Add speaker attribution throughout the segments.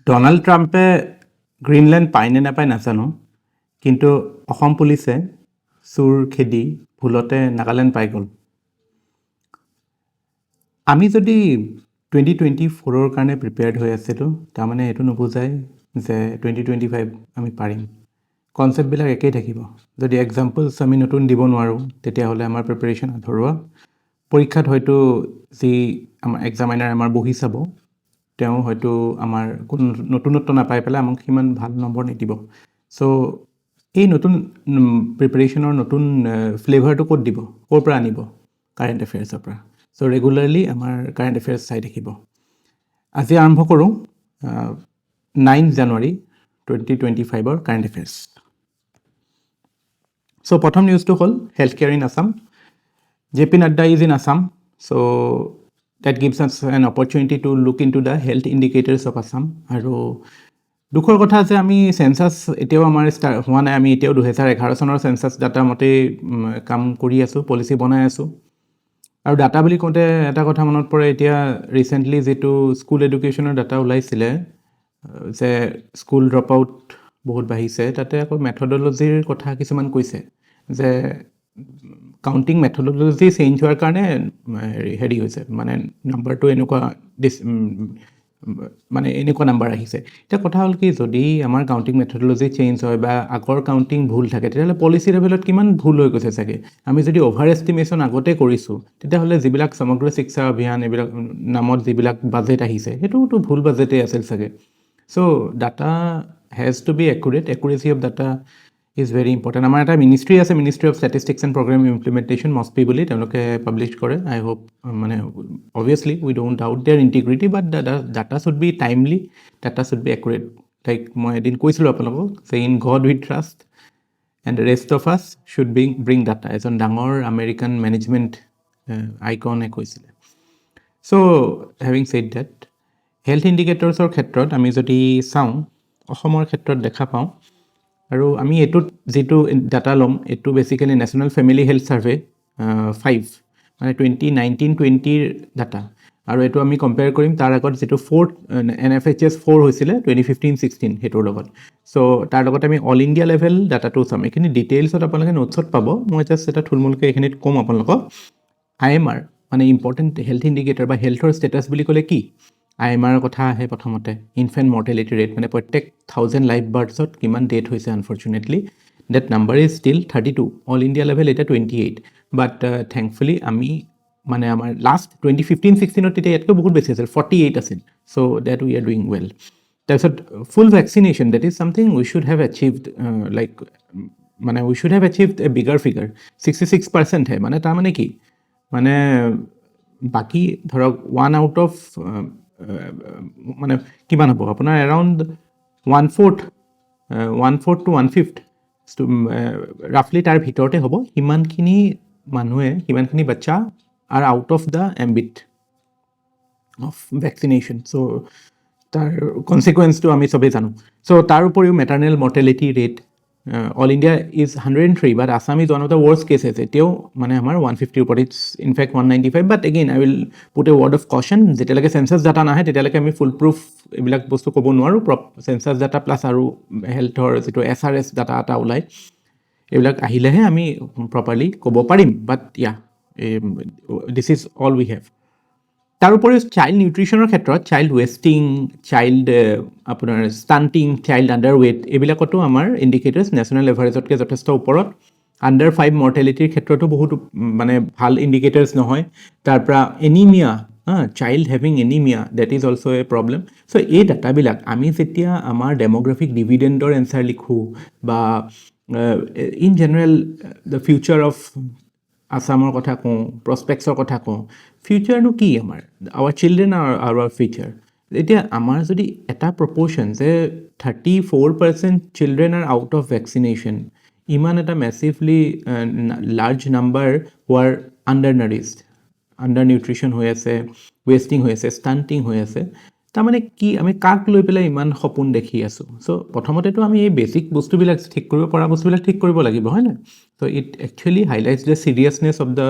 Speaker 1: Donald ট্ৰাম্পে Greenland পায় নে নাপায় নাজানো, কিন্তু অসম পুলিচে চোৰ খেদি ভুলতে নাগালেণ্ড পাই গ'ল। আমি যদি 2024ৰ কাৰণে প্ৰিপেয়াৰ্ড হৈ আছিলোঁ, তাৰমানে এইটো নুবুজায় যে 2025 আমি পাৰিম। কনচেপ্টবিলাক একেই থাকিব। যদি এক্সাম্পলছ আমি নতুন দিব নোৱাৰোঁ, তেতিয়াহ'লে আমাৰ প্ৰিপেৰেশ্যন আধৰুৱা। পৰীক্ষাত হয়তো যি আমাৰ এক্সামিনাৰ আমাৰ বহি চাব, তেওঁ হয়তো আমাৰ কোনো নতুনত্ব নাপাই পেলাই আমাক সিমান ভাল নম্বৰ নিদিব। চ' এই নতুন প্ৰিপেৰেশ্যনৰ নতুন ফ্লেভাৰটো ক'ত দিব, ক'ৰ পৰা আনিব? কাৰেণ্ট এফেয়াৰ্ছৰ পৰা। চ' ৰেগুলাৰলি আমাৰ কাৰেণ্ট এফেয়াৰ্ছ চাই থাকিব। আজি আৰম্ভ কৰোঁ 9 জানুৱাৰী 2025ৰ কাৰেণ্ট এফেয়াৰ্ছ। চ' প্ৰথম নিউজটো হ'ল health care in Assam. JP Nadda is in Assam, so that gives us an opportunity to look into the health indicators of Assam. আৰু দুখৰ কথা যে আমি চেঞ্চাছ এতিয়াও আমাৰ হোৱা নাই। আমি এতিয়াও 2011 চনৰ চেঞ্চাছ ডাটা মতে কাম কৰি আছোঁ, পলিচি বনাই আছোঁ। আৰু ডাটা বুলি কওঁতে এটা কথা মনত পৰে, এতিয়া ৰিচেণ্টলি যিটো স্কুল এডুকেশ্যনৰ ডাটা ওলাইছিলে যে স্কুল ড্ৰপ আউট বহুত বাঢ়িছে, তাতে আকৌ মেথডলজিৰ কথা কিছুমান কৈছে যে কাউণ্টিং মেথডলজি চেঞ্জ হোৱাৰ কাৰণে হেৰি হৈছে, মানে নাম্বাৰটো এনেকুৱা নাম্বাৰ আহিছে। এতিয়া কথা হ'ল কি, যদি আমাৰ কাউণ্টিং মেথডলজি চেঞ্জ হয় বা আগৰ কাউণ্টিং ভুল থাকে, তেতিয়াহ'লে পলিচি লেভেলত কিমান ভুল হৈ গৈছে চাগে। আমি যদি অভাৰ এষ্টিমেশ্যন আগতে কৰিছোঁ, তেতিয়াহ'লে যিবিলাক সমগ্ৰ শিক্ষা অভিযান এইবিলাক নামত যিবিলাক বাজেট আহিছে, সেইটোতো ভুল বাজেটেই আছিল চাগে। So' data has to be accurate, accuracy of data is very important. আমাৰ এটা মিনিষ্ট্ৰী আছে, ministry of statistics and programme implementation, MoSPI বুলি, তেওঁলোকে পাব্লিছ কৰে। আই হোপ, মানে obviously we don't doubt their integrity, but data should be timely, data should be accurate. Like মই এদিন কৈছিলোঁ আপোনালোকক যে in God we trust and rest of us should bring data. এজন ডাঙৰ আমেৰিকান মেনেজমেণ্ট আইকনে কৈছিলে। চ' হেভিং ছেইড ডেট, হেল্থ ইণ্ডিকেটৰ্ছৰ ক্ষেত্ৰত আমি যদি চাওঁ, অসমৰ ক্ষেত্ৰত দেখা পাওঁ, আৰু আমি এইটোত যিটো ডাটা ল'ম, এইটো basically national family health survey 5, মানে 2019-20 ডাটা। আৰু এইটো আমি কম্পেয়াৰ কৰিম তাৰ আগত যিটো NFHS 4 হৈছিলে 2015-16 সেইটোৰ লগত। চ' তাৰ লগতে আমি অল ইণ্ডিয়া লেভেল ডাটাটো চাম। এইখিনি ডিটেইলছত আপোনালোকে নোটছত পাব, মই জাষ্ট এটা থুলমূলকৈ এইখিনিত ক'ম আপোনালোকক। IMR মানে ইম্পৰ্টেণ্ট হেল্থ ইণ্ডিকেটৰ বা হেল্থৰ ষ্টেটাছ বুলি ক'লে কি? IMR কথা আহে প্ৰথমতে। ইনফেণ্ট মৰ্টেলিটি ৰেট, মানে প্ৰত্যেক 1000 লাইভ বাৰ্থছত কিমান ডেথ হৈছে। Unfortunately that number is still 32, all India level এতিয়া 28, বাট থেংকফুলি আমি মানে আমাৰ লাষ্ট 2015-16ত তেতিয়া ইয়াতকৈ বহুত বেছি আছিল, 48 আছিল। So' that we are doing well. তাৰপিছত full vaccination, that is something we should have achieved, মানে we should have achieved a bigger figure. 66% হে, মানে তাৰমানে কি, মানে বাকী ধৰক 1 আউট অফ মানে কিমান হ'ব আপোনাৰ, এৰাউণ্ড 1/4 to 1/5 ৰাফলি তাৰ ভিতৰতে হ'ব। সিমানখিনি মানুহে, সিমানখিনি বাচ্চা are out of the ambit of vaccination. So' তাৰ কনচিকুৱেঞ্চটো আমি চবেই জানো। চ' তাৰ উপৰিও maternal mortality rate, all India is 103, but Assam is one of the worst cases. এতিয়াও মানে আমাৰ 150 ওপৰত, ইটছ ইনফেক্ট 195, but again I will put a word of caution, যেতিয়ালৈকে চেঞ্চাছ ডাটা নাহে তেতিয়ালৈকে আমি ফুল প্ৰুফ এইবিলাক বস্তু ক'ব নোৱাৰোঁ। চেঞ্চাছ ডাটা প্লাছ আৰু হেল্থৰ যিটো SRS ডাটা এটা ওলায়, এইবিলাক আহিলেহে আমি প্ৰপাৰলি ক'ব পাৰিম। বাট this is all we have. তাৰোপৰি চাইল্ড নিউট্ৰিশ্যনৰ ক্ষেত্ৰত চাইল্ড ৱেষ্টিং, চাইল্ড আপোনাৰ ষ্টাণ্টিং, চাইল্ড আণ্ডাৰ ৱেইট, এইবিলাকতো আমাৰ ইণ্ডিকেটৰ্ছ নেশ্যনেল এভাৰেজতকৈ যথেষ্ট ওপৰত। আণ্ডাৰ 5 মৰ্টেলিটিৰ ক্ষেত্ৰতো বহুত মানে ভাল ইণ্ডিকেটৰ্ছ নহয়। তাৰপৰা anaemia, child having anaemia, that is also' a problem. So' এই ডাটাবিলাক আমি যেতিয়া আমাৰ ডেম'গ্ৰাফিক ডিভিডেণ্ডৰ এনচাৰ লিখোঁ, বা in general the future of আছামৰ কথা কওঁ, প্ৰস্পেক্টছৰ কথা কওঁ, ফিউচাৰনো কি আমাৰ, our children are our future. এতিয়া আমাৰ যদি এটা প্ৰপ'ৰ্শ্যন যে 34% children are out of vaccination, ইমান এটা massively large number who are under nourished, under nutrition হৈ আছে, ৱেষ্টিং হৈ আছে, ষ্টাণ্টিং হৈ আছে, তাৰমানে কি, আমি কাক লৈ পেলাই ইমান সপোন দেখি আছোঁ? চ' প্ৰথমতেতো আমি এই বেচিক বস্তুবিলাক ঠিক কৰিব পৰা বস্তুবিলাক ঠিক কৰিব লাগিব, হয় নাই? So' it actually highlights the seriousness of the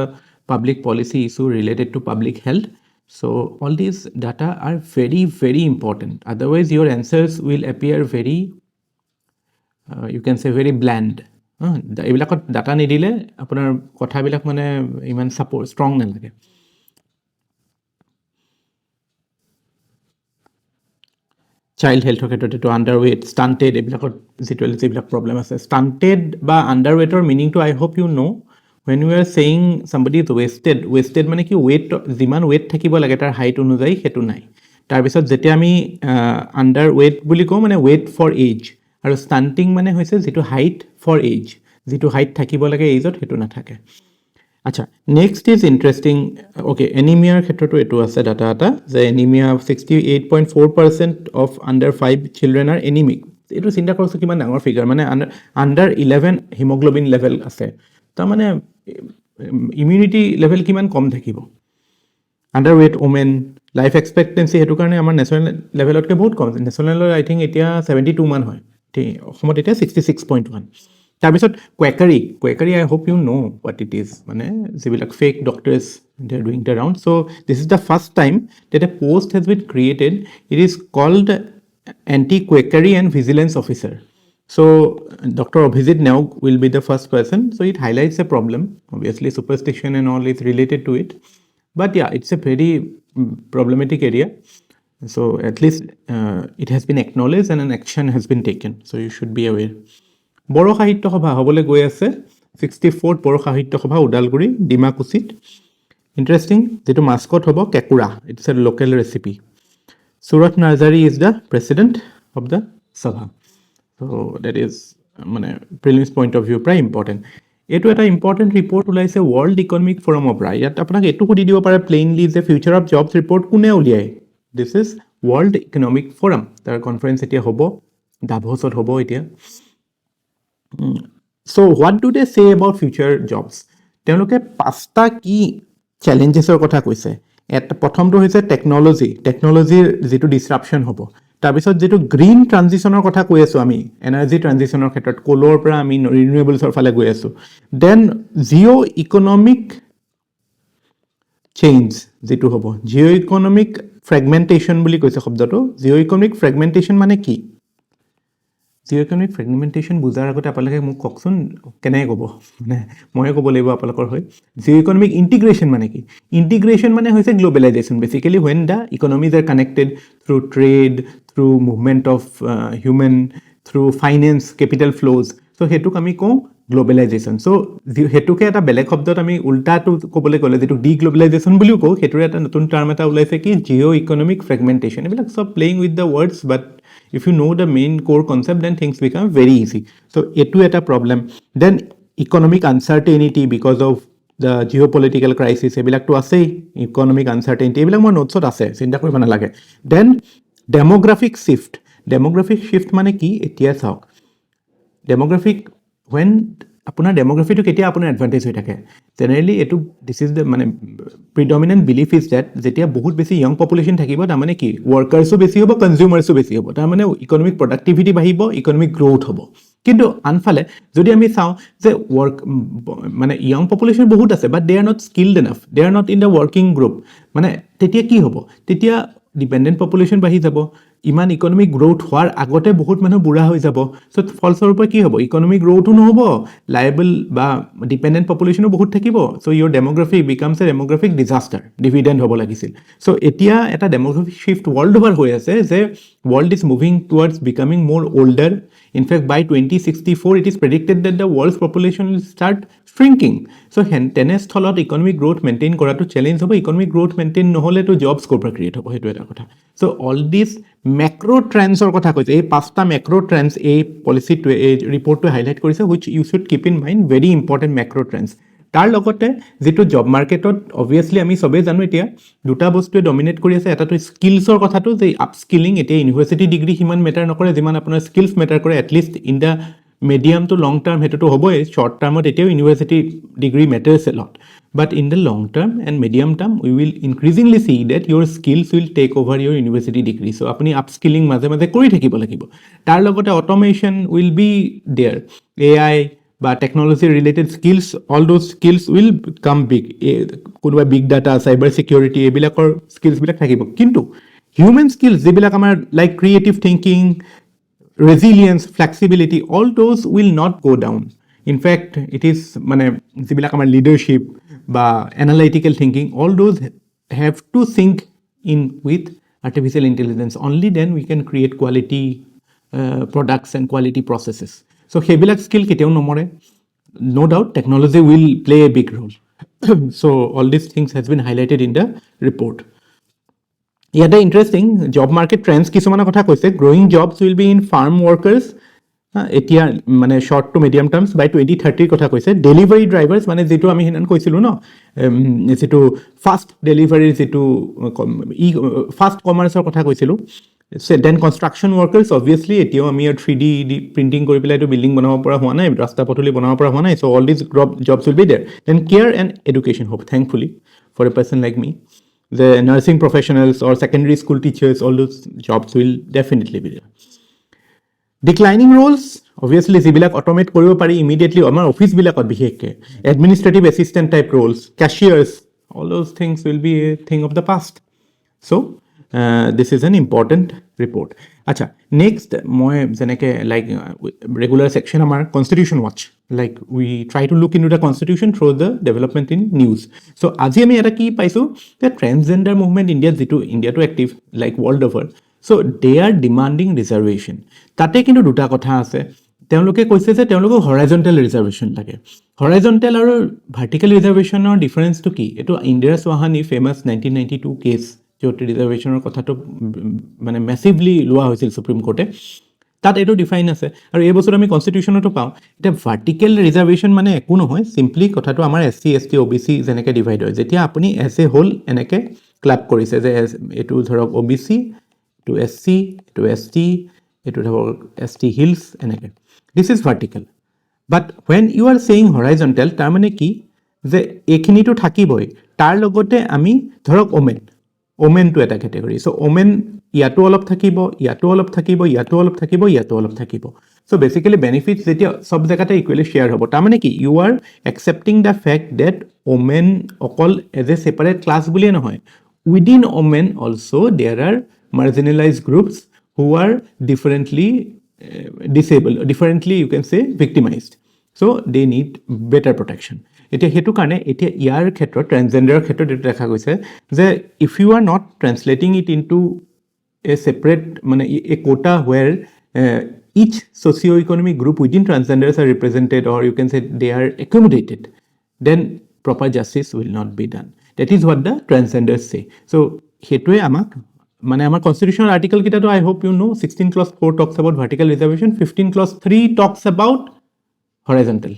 Speaker 1: public policy issue related to public health. So all these data are very, very important. Otherwise, your answers will appear very, you can say very bland. এইবিলাকত data নিদিলে আপোনাৰ কথাবিলাক মানে ইমান strong নালাগে. Child হেল্থৰ ক্ষেত্ৰত এইটো আণ্ডাৰৱেট, ষ্টাণ্টেড, এইবিলাকত যিবিলাক প্ৰব্লেম আছে. ষ্টাণ্টেড বা আণ্ডাৰৱেটৰ মিনিংটো I hope you know'. when you are saying somebody is wasted মানে কি ৱেইট, যিমান ৱেইট থাকিব লাগে তাৰ হাইট অনুযায়ী সেইটো নাই. তাৰপিছত যেতিয়া আমি আণ্ডাৰ ৱেইট বুলি কওঁ মানে ৱেইট ফৰ এজ, আৰু ষ্টাণ্টিং মানে হৈছে যিটো হাইট ফৰ এজ, যিটো হাইট থাকিব লাগে এজত সেইটো নাথাকে. আচ্ছা, নেক্সট ইজ ইণ্টাৰেষ্টিং. অ'কে, এনিমিয়াৰ ক্ষেত্ৰতো এইটো আছে ডাটা এটা যে anaemia 68.4% of under 5 children R anaemic. এইটো চিন্তা কৰিছোঁ কিমান ডাঙৰ ফিগাৰ, মানে আণ্ডাৰ 11 হিমগ্ল'বিন লেভেল আছে, তাৰমানে ইমিউনিটি লেভেল কিমান কম থাকিব. আণ্ডাৰ ৱেইট ওমেন, লাইফ এক্সপেক্টেঞ্চি সেইটো কাৰণে আমাৰ নেশ্যনেল লেভেলতকৈ বহুত কম. নেশ্যনেলত আই থিংক এতিয়া 72 মান হয়, অসমত এতিয়া 66.1. তাৰপিছত quackery I hope you know' what it is, মানে যিবিলাক fake doctors they are doing the round. So' this is the first time that a post has been created. It is called anti quackery and vigilance officer. So Dr. Abhijit Nauk will be the first person. So it highlights a problem. Obviously superstition and all is related to it, but yeah, it's a very problematic area. So at least it has been acknowledged and an action has been taken. So you should be aware. Boro Sahitya Sabha hobole goi ase 64th Boro Sahitya Sabha Udalguri Dimakusit. Interesting, jeto mascot hobo kekura. It's a local recipe. Surat Nazari is the president of the Sabha. So that is মানে prelims point of view প্ৰায় important. এইটো এটা important report ওলাইছে world economic ফ'ৰামৰ পৰা. ইয়াত আপোনাক এইটো সুধি দিব পাৰে প্লেইনলি যে ফিউচাৰ অফ জবছ ৰিপৰ্ট কোনে উলিয়ায়. This is world economic forum. তাৰ কনফাৰেঞ্চ এতিয়া হ'ব, ডাভছত হ'ব এতিয়া. চ' হোৱাট ডু দে চে এবাউট ফিউচাৰ জবছ? তেওঁলোকে 5টা কি চেলেঞ্জেছৰ কথা কৈছে. প্ৰথমটো হৈছে টেকন'লজিৰ যিটো ডিছৰাপশ্যন হ'ব. তাৰপিছত যিটো গ্ৰীণ ট্ৰানজিশ্যনৰ কথা কৈ আছোঁ আমি, এনাৰ্জি ট্ৰানজিশ্যনৰ ক্ষেত্ৰত কোলৰ পৰা আমি ৰিনিউৱেবলছৰ ফালে গৈ আছোঁ. দেন জিঅ' ইকনমিক চেঞ্জ যিটো হ'ব, জিঅ' ইকনমিক ফ্ৰেগমেণ্টেশ্যন বুলি কৈছে শব্দটো. জিঅ' ইকনমিক ফ্ৰেগমেণ্টেশ্যন মানে কি? জিঅ' ইকনমিক ফ্ৰেগমেণ্টেশ্যন বুজাৰ আগতে আপোনালোকে মোক কওকচোন কেনেকৈ ক'ব, মানে ময়ে ক'ব লাগিব আপোনালোকৰ হৈ. জিঅ' ইকনমিক ইণ্টিগ্ৰেশ্যন মানে কি? ইণ্টিগ্ৰেশ্যন মানে হৈছে globalisation. Basically when the economies are connected through trade, through movement of human, through finance, capital flows. So' সেইটোক আমি কওঁ গ্ল'বেলাইজেশ্যন. চ' সেইটোকে এটা বেলেগ শব্দত আমি উল্টাটো ক'বলৈ গ'লে যিটো ডি গ্ল'বেলাইজেশ্যন বুলিও কওঁ, সেইটোৰে এটা নতুন টাৰ্ম এটা ওলাইছে কি জিঅ' ইকনমিক ফ্ৰেগমেণ্টেশ্যন. এইবিলাক চব playing with the words, but if you know the main core concept, then things become very easy. So etu eta problem. Then economic uncertainty because of the geopolitical crisis, ebilak to ase economic uncertainty, ebilak more notes ase chinta koriba nalage. Then demographic shift mane ki etia saok demographic, when আপোনাৰ ডেম'গ্ৰাফিটো কেতিয়া আপোনাৰ advantage হৈ থাকে generally এইটো দিছ is the মানে প্ৰিডমিনেণ্ট belief is date যেতিয়া বহুত বেছি য়ং পপুলেশ্যন থাকিব তাৰমানে কি ৱৰ্কাৰ্ছো বেছি হ'ব, কনজিউমাৰ্ছো বেছি হ'ব, তাৰমানে ইকনমিক প্ৰডাক্টিভিটি বাঢ়িব, ইকনমিক গ্ৰ'থ হ'ব. কিন্তু আনফালে যদি আমি চাওঁ যে মানে য়ং পপুলেশ্যন বহুত আছে but they are not skilled enough, they are not in the working group, মানে তেতিয়া কি হ'ব? তেতিয়া ডিপেণ্ডেণ্ট পপুলেশ্যন বাঢ়ি যাব. ইমান ইকনমিক গ্ৰ'থ হোৱাৰ আগতে বহুত মানুহ বুঢ়া হৈ যাব. চ' ফলস্বৰূপে কি হ'ব? ইকনমিক গ্ৰ'থো নহ'ব, লাইবল বা ডিপেণ্ডেণ্ট পপুলেশ্যনো বহুত থাকিব. চ' ইয়ৰ ডেম'গ্ৰাফি বিকামছ এ ডেম'গ্ৰাফিক ডিজাষ্টাৰ. ডিভিডেণ্ট হ'ব লাগিছিল. চ' এতিয়া এটা ডেম'গ্ৰাফিক শ্বিফ্ট ৱৰ্ল্ড অভাৰ হৈ আছে যে world is moving towards becoming মোৰ older. In fact, by 2064, it is predicted that the world's population will start shrinking. So, তেনেস্থলত ইকনমিক গ্ৰ'থ মেইনটেইন কৰাটো চেলেঞ্জ হ'ব. ইকনমিক গ্ৰ'থ মেইনটেইন নহ'লেতো jobs ক'ৰ পৰা ক্ৰিয়েট হ'ব, সেইটো এটা কথা. চ' অল দিছ মেক্ৰ' ট্ৰেণ্ডছৰ কথা কৈছে. এই 5টা মেক্ৰ' ট্ৰেণ্ডছ এই পলিচিটোৱে, এই ৰিপৰ্টটোৱে হাইলাইট কৰিছে, which you should keep in mind, very important macro' trends. তাৰ লগতে যিটো জব মাৰ্কেটত অবভিয়াছলি আমি চবেই জানো এতিয়া দুটা বস্তুৱে ডমিনেট কৰি আছে. এটাটো স্কিলছৰ কথাটো, যে আপস্কিলিং. এতিয়া ইউনিভাৰ্চিটি ডিগ্ৰী সিমান মেটাৰ নকৰে যিমান আপোনাৰ স্কিলছ মেটাৰ কৰে, at least in the medium to long term সেইটোতো হ'বই. শ্বৰ্ট টাৰ্মত এতিয়াও university degree matters a lot, but in the long term and medium term we will increasingly see that your skills will take over your university degree. So' আপুনি upskilling মাজে মাজে কৰি থাকিব লাগিব. তাৰ লগতে automation will be there, AI, বা technology related skills all those skills will come big কোনোবা বিগ ডাটা চাইবাৰ ছিকিউৰিটি এইবিলাকৰ স্কিলছবিলাক থাকিব কিন্তু হিউমেন স্কিলছ যিবিলাক আমাৰ like creative thinking resilience, flexibility, all those will not go down. In fact, it is মানে যিবিলাক আমাৰ leadership বা analytical thinking, all those have to sync in with artificial intelligence. Only then we can create quality products and quality processes. So সেইবিলাক skill কেতিয়াও নমৰে. No doubt, technology will play a big role. So all these things has been highlighted in the report. ইয়াতে interesting job market trends কিছুমানৰ কথা কৈছে growing jobs will be in farm workers এতিয়া মানে short to medium terms বাই 2030 কথা কৈছে delivery drivers মানে যিটো আমি সেইদিনা কৈছিলোঁ ন যিটো ফাষ্ট ডেলিভাৰীৰ যিটো ফাষ্ট কমাৰ্চৰ কথা কৈছিলোঁ দেন কনষ্ট্ৰাকশ্যন ৱৰ্কাৰ্ছ অবভিয়াছলি এতিয়াও আমি 3D প্ৰিণ্টিং কৰি পেলাই এইটো বিল্ডিং বনাব পৰা হোৱা নাই ৰাস্তা পদূলি বনাব পৰা হোৱা নাই so' all these jobs will be there then care and education hope thankfully for a person like me the nursing professionals or secondary school teachers, all those jobs will definitely be there. Declining roles, obviously, যিবিলাক automate কৰিব পাৰি immediately, আমাৰ অফিচবিলাকত বিশেষকৈ administrative assistant type roles, cashiers, all those things will be a thing of the past. So, this is an important report. আচ্ছা next মই যেনেকৈ like regular section আমাৰ constitution watch like we try to look into the constitution through the development in news so' আজি আমি এটা কি পাইছোঁ যে ট্ৰেন্সজেণ্ডাৰ মুভমেণ্ট ইণ্ডিয়াটো active like world over so' they are demanding reservation তাতে কিন্তু দুটা কথা আছে তেওঁলোকে কৈছে যে তেওঁলোকক হৰাইজণ্টেল ৰিজাৰ্ভেশ্যন লাগে হৰাইজণ্টেল আৰু ভাৰ্টিকেল ৰিজাৰ্ভেশ্যনৰ ডিফাৰেঞ্চটো কি এইটো ইন্দিৰা চৌহানী ফেমাছ 1992 কেছ য'ত ৰিজাৰ্ভেশ্যনৰ কথাটো মানে মেচিভলি লোৱা হৈছিল সুপ্ৰিম কোৰ্টে তাত এইটো ডিফাইন আছে আৰু এই বছৰ আমি কনষ্টিটিউশ্যনতো পাওঁ এতিয়া ভাৰ্টিকেল ৰিজাৰ্ভেশ্যন মানে একো নহয় চিম্পলি কথাটো আমাৰ SC ST OBC যেনেকৈ ডিভাইড হয় যেতিয়া আপুনি এজ এ হোল এনেকৈ ক্লাব কৰিছে যে এইটো ধৰক OBC এইটো SC এইটো ST এইটো ধৰক ST হিলছ এনেকৈ this is vertical but when you are saying horizontal তাৰমানে কি যে এইখিনিতো থাকিবই তাৰ লগতে আমি ধৰক ওমেনটো এটা কেটেগৰী চ' ওমেন ইয়াতো অলপ থাকিব ইয়াতো অলপ থাকিব ইয়াতো অলপ থাকিব ইয়াতো অলপ থাকিব চ' বেচিকেলি বেনিফিটছ যেতিয়া চব জেগাতে ইকুৱেলি শ্বেয়াৰ হ'ব তাৰমানে কি you are accepting the fact that women অকল এজ এ ছেপাৰেট ক্লাছ বুলিয়ে নহয় within women also' there are marginalise groups who are differently you can say victimised so' they need better protection এতিয়া সেইটো কাৰণে এতিয়া ইয়াৰ ক্ষেত্ৰত ট্ৰেন্সজেণ্ডাৰৰ ক্ষেত্ৰত এইটো দেখা গৈছে যে if you are not translating it into a separate মানে a quota where each socio' economic group within transgenders are represented or you can say they are accommodated then proper justice will not be done that is what the transgenders say so' সেইটোৱে আমাক মানে আমাৰ কনষ্টিটিউশ্যনৰ আৰ্টিকেলকেইটাতো I hope you know 16 clause 4 talks about vertical reservation 15 clause 3 talks about horizontal.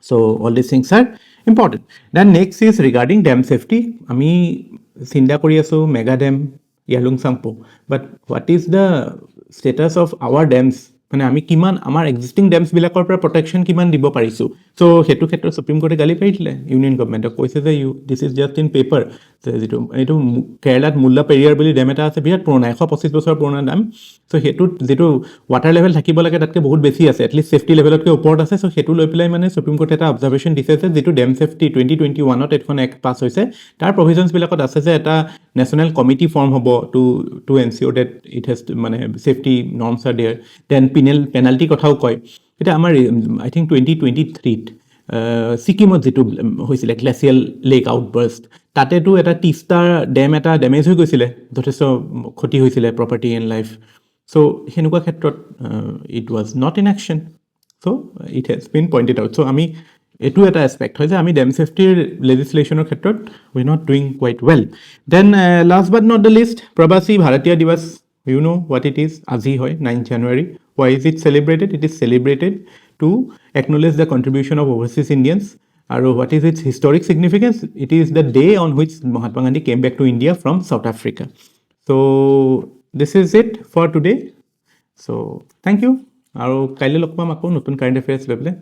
Speaker 1: So all these things are important. Then next is regarding dam safety. Ami Sinda Koriaso, Mega Dam, Yalung Sampo. But what is the status of our dams? মানে আমি কিমান আমাৰ existing ডেমছবিলাকৰ পৰা protection কিমান দিব পাৰিছোঁ চ' সেইটো ক্ষেত্ৰত সুপ্ৰিম কোৰ্টে গালি পাৰি দিলে ইউনিয়ন গভৰ্ণমেণ্টক কৈছে যে this is just in paper যিটো এইটো কেৰেলাত মুল্লা পেৰিয়াৰ বুলি ডেম এটা আছে বিৰাট পুৰণা 125 বছৰ পুৰণা ডেম চ' সেইটোত যিটো ৱাটাৰ লেভেল থাকিব লাগে তাতকৈ বহুত বেছি আছে এটলিষ্ট ছেফটি লেভেলতকৈ ওপৰত আছে চ' সেইটো লৈ পেলাই মানে সুপ্ৰিম কোৰ্টে এটা অবজাৰ্ভেশ্যন দিছে যে যিটো ডেম ছেফটি 2021ত এখন এক্ট পাছ হৈছে তাৰ প্ৰভিজনছবিলাকত আছে যে এটা নেশ্যনেল কমিটি ফৰ্ম হ'ব to ensure that it has মানে safety norms are there then penalty কথাও কয় এতিয়া আমাৰ আই থিংক 2023ত ছিকিমত যিটো হৈছিলে গ্লেচিয়েল লেক আউটবাৰ্ষ্ট তাতেতো এটা তিষ্টাৰ ডেম এটা ডেমেজ হৈ গৈছিলে যথেষ্ট ক্ষতি হৈছিলে প্ৰপাৰ্টি এণ্ড লাইফ চ' সেনেকুৱা ক্ষেত্ৰত it was not in action so' it has been pointed out so' আমি এইটো এটা এছপেক্ট হয় যে আমি ডেম ছেফটিৰ লেজিছলেশ্যনৰ ক্ষেত্ৰত we not doing quite well then last but not the least Pravasi Bharatiya দিৱস you know what it is আজি হয় 9th January why is it celebrated it is celebrated to acknowledge the contribution of overseas Indians and what is its historic significance it is the day on which Mahatma Gandhi came back to India from South Africa so this is it for today so thank you আৰু কাইলৈ লগ পাম আকৌ নতুন current affairs লৈ পেলাই